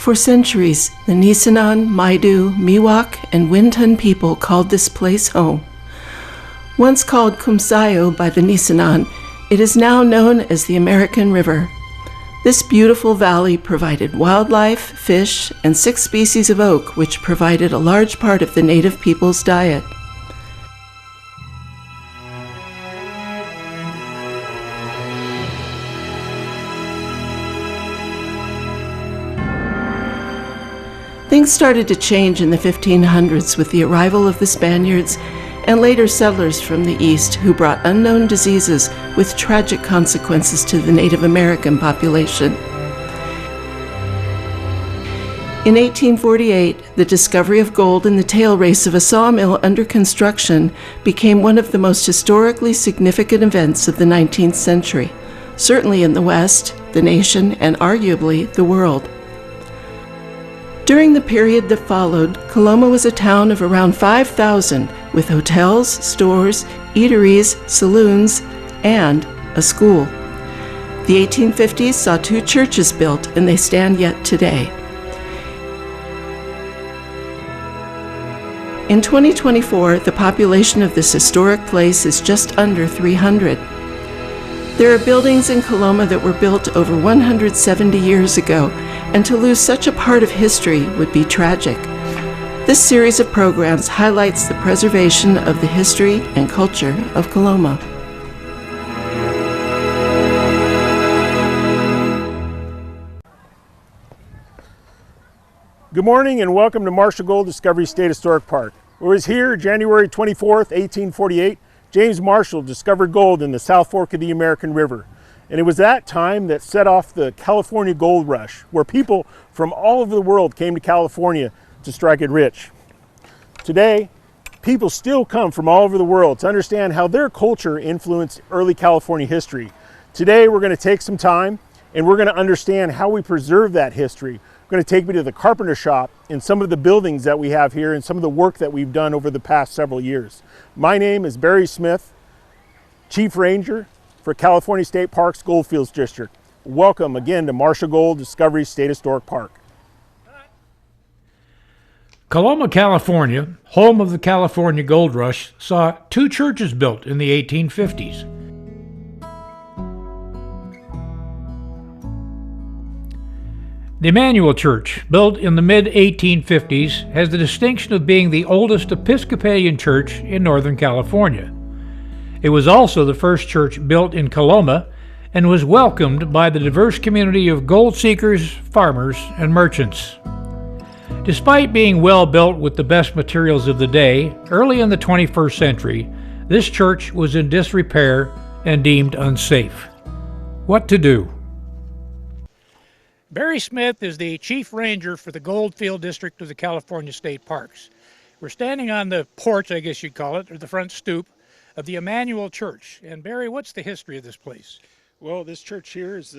For centuries, the Nisenan, Maidu, Miwok, and Wintun people called this place home. Once called Kumsayo by the Nisenan, it is now known as the American River. This beautiful valley provided wildlife, fish, and 6 species of oak, which provided a large part of the native people's diet. Things started to change in the 1500s with the arrival of the Spaniards and later settlers from the east who brought unknown diseases with tragic consequences to the Native American population. In 1848, the discovery of gold in the tail race of a sawmill under construction became one of the most historically significant events of the 19th century, certainly in the West, the nation, and arguably the world. During the period that followed, Coloma was a town of around 5,000 with hotels, stores, eateries, saloons, and a school. The 1850s saw 2 churches built, and they stand yet today. In 2024, the population of this historic place is just under 300. There are buildings in Coloma that were built over 170 years ago, and to lose such a part of history would be tragic. This series of programs highlights the preservation of the history and culture of Coloma. Good morning and welcome to Marshall Gold Discovery State Historic Park. It was here January 24th, 1848, James Marshall discovered gold in the South Fork of the American River. And it was that time that set off the California Gold Rush, where people from all over the world came to California to strike it rich. Today, people still come from all over the world to understand how their culture influenced early California history. Today, we're going to take some time and we're going to understand how we preserve that history. We're going to take me to the carpenter shop and some of the buildings that we have here and some of the work that we've done over the past several years. My name is Barry Smith, Chief Ranger for California State Parks Goldfields District. Welcome again to Marshall Gold Discovery State Historic Park. Coloma, California, home of the California Gold Rush, saw 2 churches built in the 1850s. The Emmanuel Church, built in the mid-1850s, has the distinction of being the oldest Episcopalian church in Northern California. It was also the first church built in Coloma and was welcomed by the diverse community of gold seekers, farmers, and merchants. Despite being well built with the best materials of the day, early in the 21st century, this church was in disrepair and deemed unsafe. What to do? Barry Smith is the Chief Ranger for the Goldfield District of the California State Parks. We're standing on the porch, I guess you'd call it, or the front stoop, of the Emmanuel Church. And Barry, what's the history of this place? Well, this church here is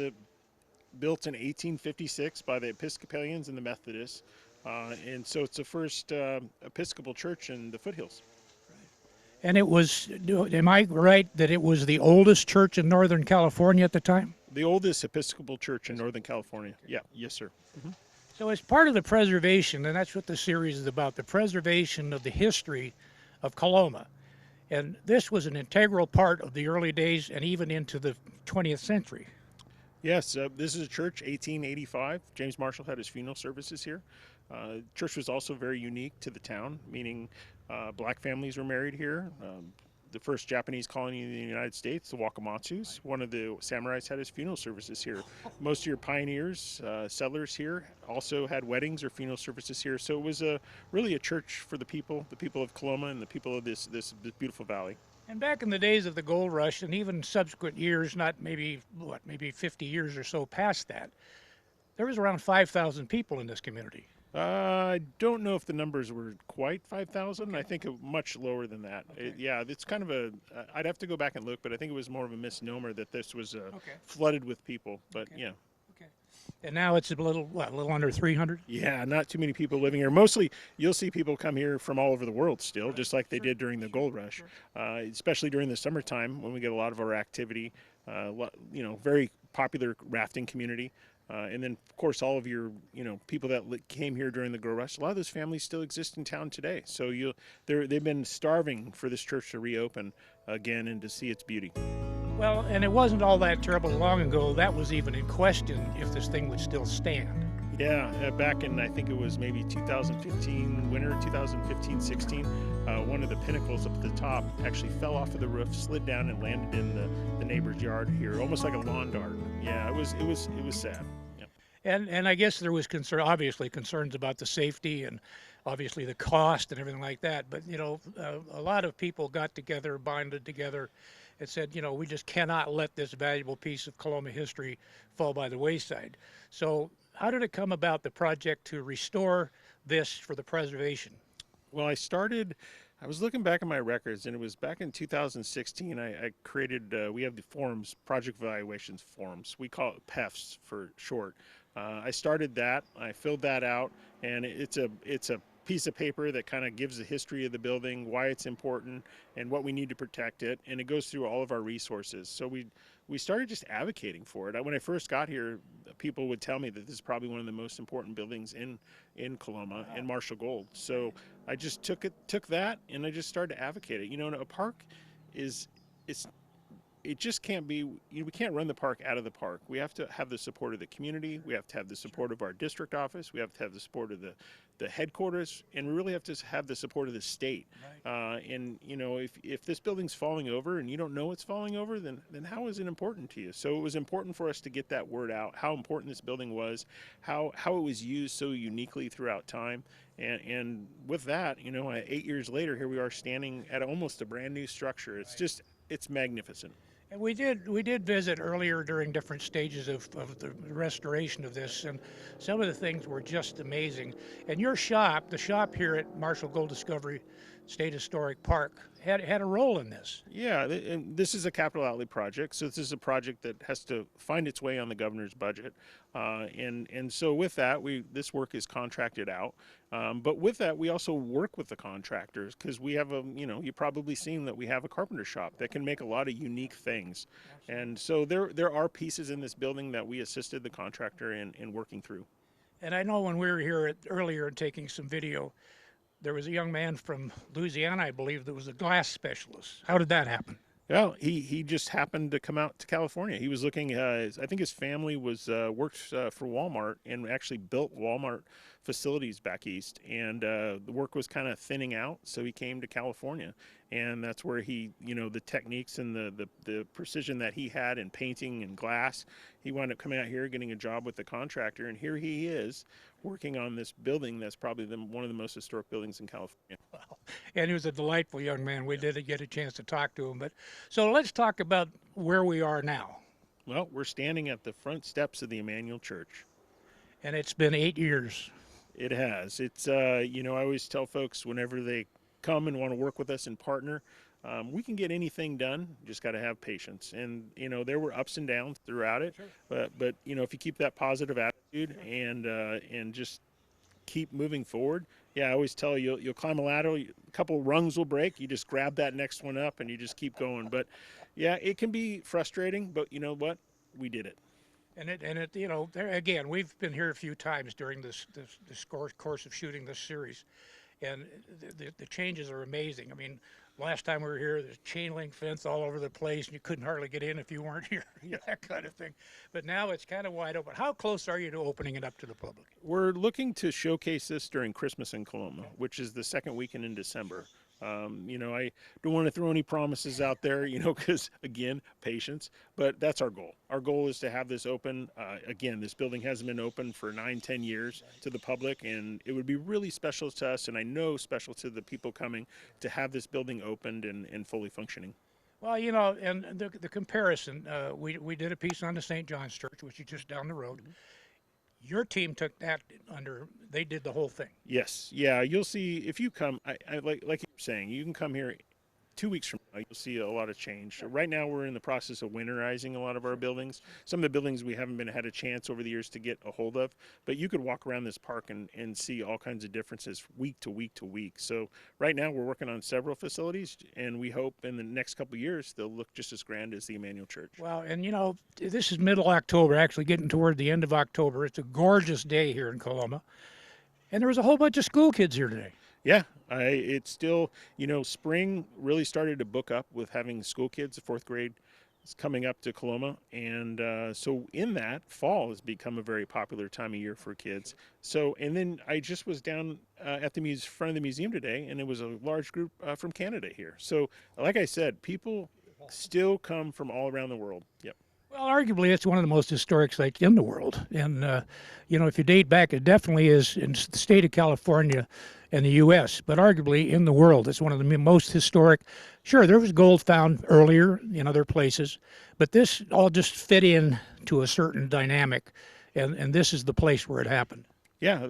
built in 1856 by the Episcopalians and the Methodists. And so it's the first Episcopal church in the foothills. And it was, am I right that it was the oldest church in Northern California at the time? The oldest Episcopal church in Northern California. Yeah, yes, sir. Mm-hmm. So as part of the preservation, and that's what the series is about, the preservation of the history of Coloma. And this was an integral part of the early days and even into the 20th century. Yes, this is a church, 1885. James Marshall had his funeral services here. Church was also very unique to the town, meaning black families were married here. The first Japanese colony in the United States, the Wakamatsus, one of the samurais had his funeral services here. Most of your pioneers, settlers here, also had weddings or funeral services here. So it was really a church for the people of Coloma and the people of this beautiful valley. And back in the days of the gold rush and even subsequent years, not maybe 50 years or so past that, there was around 5,000 people in this community. I don't know if the numbers were quite 5,000. I think much lower than that. Okay. It's kind of I'd have to go back and look, but I think it was more of a misnomer that this was flooded with people. But Okay. And now it's a little under 300? Yeah, not too many people living here. Mostly, you'll see people come here from all over the world still, just like they did during the gold rush, especially during the summertime when we get a lot of our activity. Very popular rafting community. And then, of course, all of your, people that came here during the Gold Rush, a lot of those families still exist in town today. So they've been starving for this church to reopen again and to see its beauty. Well, and it wasn't all that terribly long ago that was even in question if this thing would still stand. Yeah, back in, I think it was maybe 2015, winter 2015-16, one of the pinnacles up at the top actually fell off of the roof, slid down, and landed in the neighbor's yard here, almost like a lawn dart. Yeah, it was sad. Yeah. And I guess there was obviously concerns about the safety and obviously the cost and everything like that. But a lot of people got together, bonded together, and said, we just cannot let this valuable piece of Coloma history fall by the wayside. So how did it come about, the project to restore this for the preservation? Well, I was looking back at my records, and it was back in 2016. I created, we have the forms, project evaluations forms. We call it PEFs for short. I started that, I filled that out, and it's a piece of paper that kind of gives the history of the building, why it's important, and what we need to protect it, and it goes through all of our resources. So we started just advocating for it. When I first got here, people would tell me that this is probably one of the most important buildings in Coloma and Marshall Gold. So I just took that and I just started advocating. A park it just can't be, we can't run the park out of the park. We have to have the support of the community. We have to have the support of our district office. We have to have the support of the headquarters, and we really have to have the support of the state. Right. And if this building's falling over and you don't know it's falling over, then how is it important to you? So it was important for us to get that word out, how important this building was, how it was used so uniquely throughout time. And with that, 8 years later, here we are standing at almost a brand new structure. It's just, it's magnificent. And we did visit earlier during different stages of the restoration of this, and some of the things were just amazing. And your shop, the shop here at Marshall Gold Discovery State Historic Park, had a role in this. Yeah, and this is a capital outlay project, so this is a project that has to find its way on the governor's budget, and so with that, this work is contracted out. But with that, we also work with the contractors, because we have you've probably seen that we have a carpenter shop that can make a lot of unique things. Absolutely. And so there are pieces in this building that we assisted the contractor in working through. And I know when we were here earlier and taking some video, there was a young man from Louisiana, I believe, that was a glass specialist. How did that happen? Well, he just happened to come out to California. He was looking. I think his family worked for Walmart and actually built Walmart facilities back east, and the work was kind of thinning out. So he came to California, and that's where he, the techniques and the precision that he had in painting and glass. He wound up coming out here, getting a job with the contractor, and here he is working on this building that's probably one of the most historic buildings in California. Wow. And he was a delightful young man. We did get a chance to talk to him. But so let's talk about where we are now. Well, we're standing at the front steps of the Emmanuel Church. And it's been 8 years. It has. It's, I always tell folks whenever they come and want to work with us and partner, we can get anything done. Just got to have patience. And there were ups and downs throughout it. Sure. But if you keep that positive attitude and just keep moving forward. Yeah, I always tell you, you'll climb a ladder, a couple rungs will break. You just grab that next one up and you just keep going. But yeah, it can be frustrating. But you know what? We did it. And there again, we've been here a few times during this course of shooting this series, and the changes are amazing. I mean, last time we were here, there's chain link fence all over the place, and you couldn't hardly get in if you weren't here, that kind of thing. But now it's kind of wide open. How close are you to opening it up to the public? We're looking to showcase this during Christmas in Coloma, which is the second weekend in December. I don't want to throw any promises out there, because again, patience, but that's our goal. Our goal is to have this open. Again, this building hasn't been open for 9-10 years to the public, and it would be really special to us, and I know special to the people coming, to have this building opened and fully functioning. Well, and the comparison, we did a piece on the St. John's Church, which is just down the road. Mm-hmm. Your team took that they did the whole thing. Yes. Yeah. You'll see if you come, I like you were saying, you can come here 2 weeks from now, you'll see a lot of change. Right now, we're in the process of winterizing a lot of our buildings. Some of the buildings we haven't had a chance over the years to get a hold of, but you could walk around this park and see all kinds of differences week to week to week. So right now, we're working on several facilities, and we hope in the next couple of years they'll look just as grand as the Emmanuel Church. Well, and this is middle October, actually getting toward the end of October. It's a gorgeous day here in Coloma, and there was a whole bunch of school kids here today. Yeah, it's still, spring really started to book up with having school kids. The fourth grade is coming up to Coloma. And so in that, fall has become a very popular time of year for kids. So, and then I just was down at the front of the museum today, and it was a large group from Canada here. So, like I said, people still come from all around the world. Yep. Well, arguably, it's one of the most historic sites in the world. And, if you date back, it definitely is in the state of California and the U.S., but arguably in the world. It's one of the most historic. Sure, there was gold found earlier in other places, but this all just fit in to a certain dynamic, and this is the place where it happened. Yeah,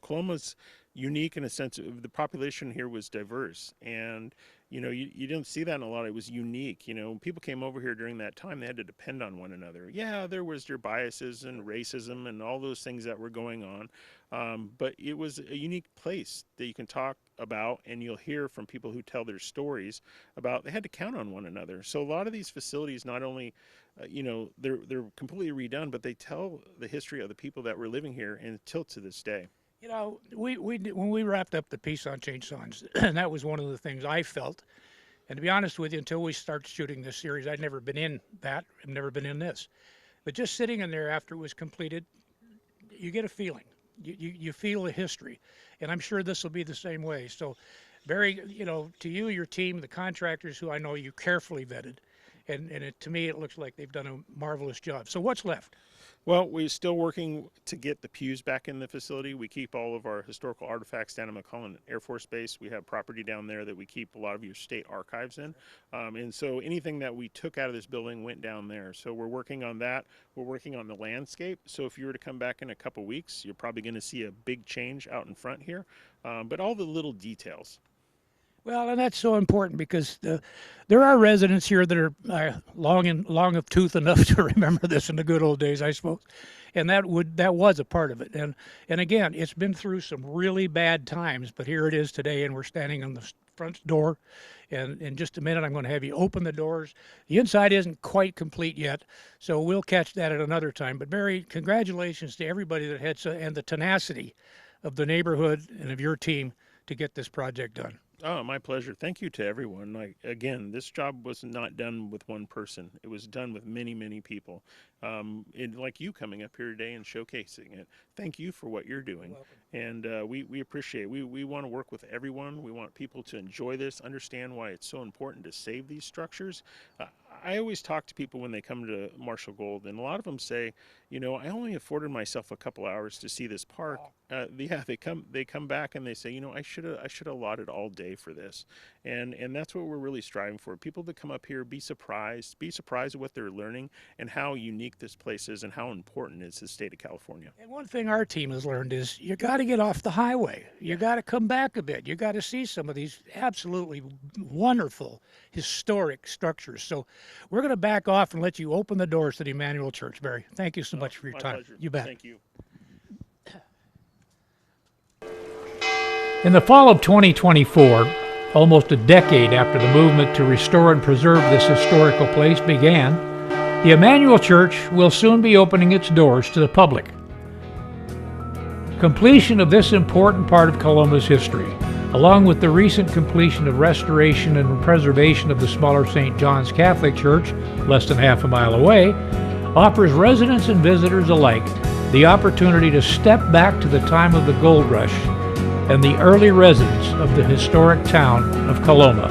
Coloma's unique in a sense of the population here was diverse, and you didn't see that in a lot. It was unique. When people came over here during that time, they had to depend on one another. Yeah, there was their biases and racism and all those things that were going on, but it was a unique place that you can talk about, and you'll hear from people who tell their stories about they had to count on one another. So a lot of these facilities, not only they're completely redone, but they tell the history of the people that were living here until to this day. We when we wrapped up the piece on chainsaws, and that was one of the things I felt. And to be honest with you, until we started shooting this series, I'd never been in that. I've never been in this. But just sitting in there after it was completed, you get a feeling. You feel the history. And I'm sure this will be the same way. So, Barry, to you, your team, the contractors who I know you carefully vetted, and to me, it looks like they've done a marvelous job. So what's left? Well, we're still working to get the pews back in the facility. We keep all of our historical artifacts down at McClellan Air Force Base. We have property down there that we keep a lot of your state archives in. And so anything that we took out of this building went down there. So we're working on that. We're working on the landscape. So if you were to come back in a couple weeks, you're probably going to see a big change out in front here. But all the little details. Well, and that's so important because there are residents here that are long of tooth enough to remember this in the good old days, I suppose, and that was a part of it. And again, it's been through some really bad times, but here it is today, and we're standing on the front door. And in just a minute, I'm going to have you open the doors. The inside isn't quite complete yet, so we'll catch that at another time. But Barry, congratulations to everybody that had and the tenacity of the neighborhood and of your team to get this project done. Oh, my pleasure. Thank you to everyone. Again, this job was not done with one person. It was done with many, many people. Like you coming up here today and showcasing it. Thank you for what you're doing. And we appreciate it. We want to work with everyone. We want people to enjoy this, understand why it's so important to save these structures. I always talk to people when they come to Marshall Gold, and a lot of them say, I only afforded myself a couple hours to see this park. They come back and they say, I should have allotted all day for this, and that's what we're really striving for. People to come up here, be surprised at what they're learning and how unique this place is and how important it is to the state of California. And one thing our team has learned is you got to get off the highway. You got to come back a bit. You got to see some of these absolutely wonderful historic structures. So we're going to back off and let you open the doors to the Emmanuel Church. Barry, thank you so much for your time. Pleasure. You bet. Thank you. In the fall of 2024, almost a decade after the movement to restore and preserve this historical place began, the Emmanuel Church will soon be opening its doors to the public. Completion of this important part of Coloma's history, along with the recent completion of restoration and preservation of the smaller St. John's Catholic Church, less than half a mile away, offers residents and visitors alike the opportunity to step back to the time of the gold rush and the early residents of the historic town of Coloma.